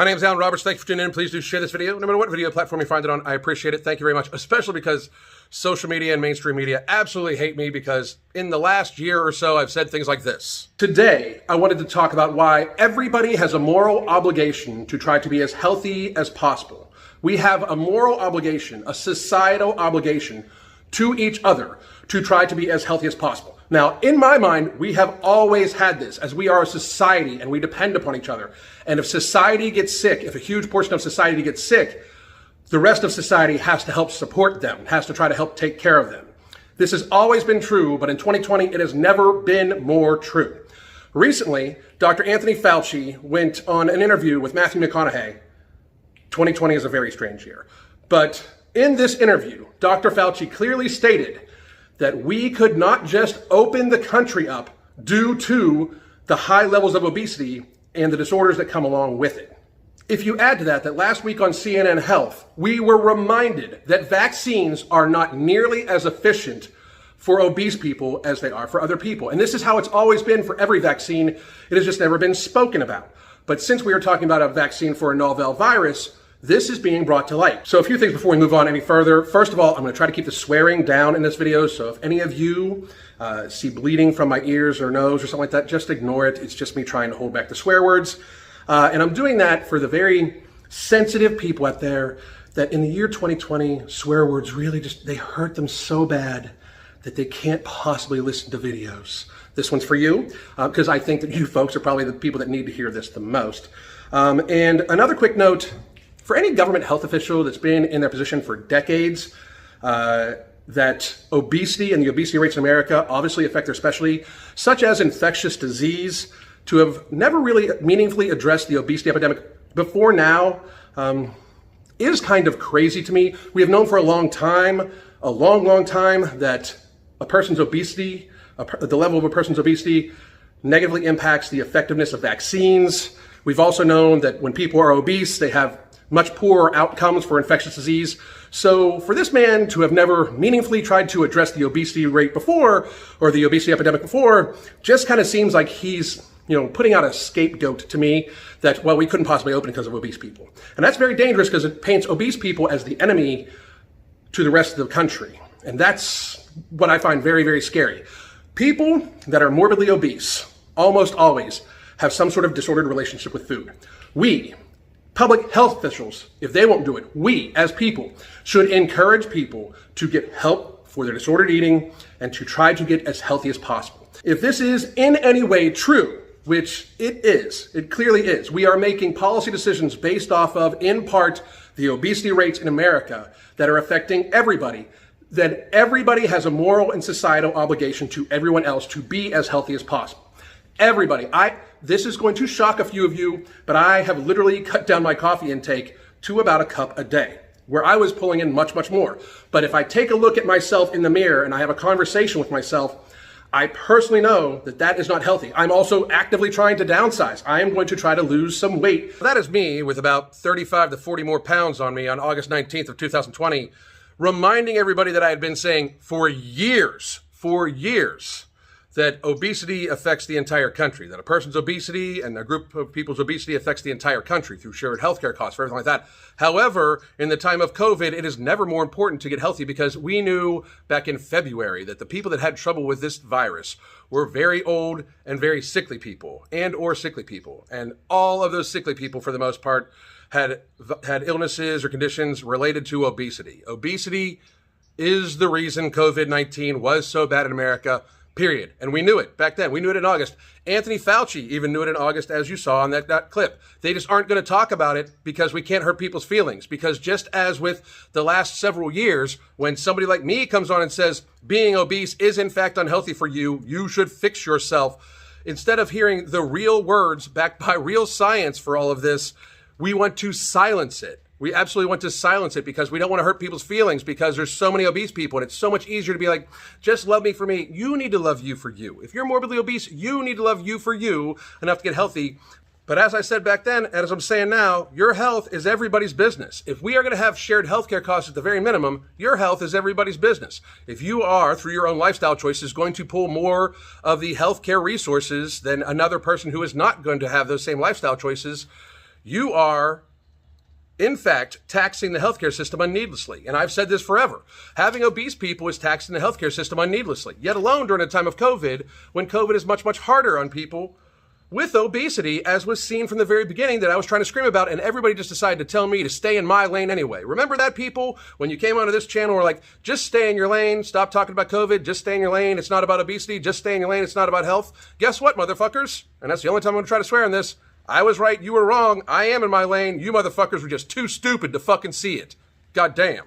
My name is Alan Roberts. Thank you for tuning in. Please do share this video. No matter what video platform you find it on, I appreciate it. Thank you very much, especially because social media and mainstream media absolutely hate me because in the last year or so, I've said things like this. Today, I wanted to talk about why everybody has a moral obligation to try to be as healthy as possible. We have a moral obligation, a societal obligation to each other to try to be as healthy as possible. Now, in my mind, we have always had this, as we are a society and we depend upon each other. And if society gets sick, if a huge portion of society gets sick, the rest of society has to help support them, has to try to help take care of them. This has always been true, but in 2020, it has never been more true. Recently, Dr. Anthony Fauci went on an interview with Matthew McConaughey. 2020 is a very strange year. But in this interview, Dr. Fauci clearly stated that we could not just open the country up due to the high levels of obesity and the disorders that come along with it. If you add to that last week on CNN Health, we were reminded that vaccines are not nearly as efficient for obese people as they are for other people. And this is how it's always been for every vaccine. It has just never been spoken about. But since we are talking about a vaccine for a novel virus, this is being brought to light. So a few things before we move on any further. First of all, I'm going to try to keep the swearing down in this video. So if any of you see bleeding from my ears or nose or something like that, just ignore it. It's just me trying to hold back the swear words. And I'm doing that for the very sensitive people out there that in the year 2020, swear words really they hurt them so bad that they can't possibly listen to videos. This one's for you, because I think that you folks are probably the people that need to hear this the most. And another quick note, for any government health official that's been in their position for decades, that obesity and the obesity rates in America obviously affect their specialty, such as infectious disease, to have never really meaningfully addressed the obesity epidemic before now is kind of crazy to me. We have known for a long time, that a person's obesity, the level of a person's obesity negatively impacts the effectiveness of vaccines. We've also known that when people are obese, they have much poorer outcomes for infectious disease. So for this man to have never meaningfully tried to address the obesity rate before, or the obesity epidemic before, just kind of seems like he's, putting out a scapegoat to me that, well, we couldn't possibly open because of obese people. And that's very dangerous because it paints obese people as the enemy to the rest of the country. And that's what I find very, very scary. People that are morbidly obese almost always have some sort of disordered relationship with food. We, public health officials, if they won't do it, we as people should encourage people to get help for their disordered eating and to try to get as healthy as possible. If this is in any way true, which it is, it clearly is, we are making policy decisions based off of, in part, the obesity rates in America that are affecting everybody, then everybody has a moral and societal obligation to everyone else to be as healthy as possible. Everybody. This is going to shock a few of you, but I have literally cut down my coffee intake to about a cup a day, where I was pulling in much, much more. But if I take a look at myself in the mirror and I have a conversation with myself, I personally know that that is not healthy. I'm also actively trying to downsize. I am going to try to lose some weight. That is me with about 35 to 40 more pounds on me on August 19th of 2020, reminding everybody that I had been saying for years, that obesity affects the entire country, that a person's obesity and a group of people's obesity affects the entire country through shared healthcare costs, for everything like that. However, in the time of COVID, it is never more important to get healthy because we knew back in February that the people that had trouble with this virus were very old and very sickly people or sickly people. And all of those sickly people, for the most part, had illnesses or conditions related to obesity. Obesity is the reason COVID-19 was so bad in America, period. And we knew it back then. We knew it in August. Anthony Fauci even knew it in August, as you saw on that clip. They just aren't going to talk about it because we can't hurt people's feelings. Because just as with the last several years, when somebody like me comes on and says, being obese is in fact unhealthy for you, you should fix yourself. Instead of hearing the real words backed by real science for all of this, we want to silence it. We absolutely want to silence it because we don't want to hurt people's feelings because there's so many obese people and it's so much easier to be like, just love me for me. You need to love you for you. If you're morbidly obese, you need to love you for you enough to get healthy. But as I said back then, and as I'm saying now, your health is everybody's business. If we are going to have shared healthcare costs at the very minimum, your health is everybody's business. If you are, through your own lifestyle choices, going to pull more of the healthcare resources than another person who is not going to have those same lifestyle choices, you are, in fact, taxing the healthcare system unneedlessly. And I've said this forever. Having obese people is taxing the healthcare system unneedlessly, yet alone during a time of COVID, when COVID is much, much harder on people with obesity, as was seen from the very beginning that I was trying to scream about, and everybody just decided to tell me to stay in my lane anyway. Remember that, people? When you came onto this channel, were like, just stay in your lane, stop talking about COVID, just stay in your lane, it's not about obesity, just stay in your lane, it's not about health. Guess what, motherfuckers? And that's the only time I'm going to try to swear on this. I was right, you were wrong, I am in my lane, you motherfuckers were just too stupid to fucking see it. God damn.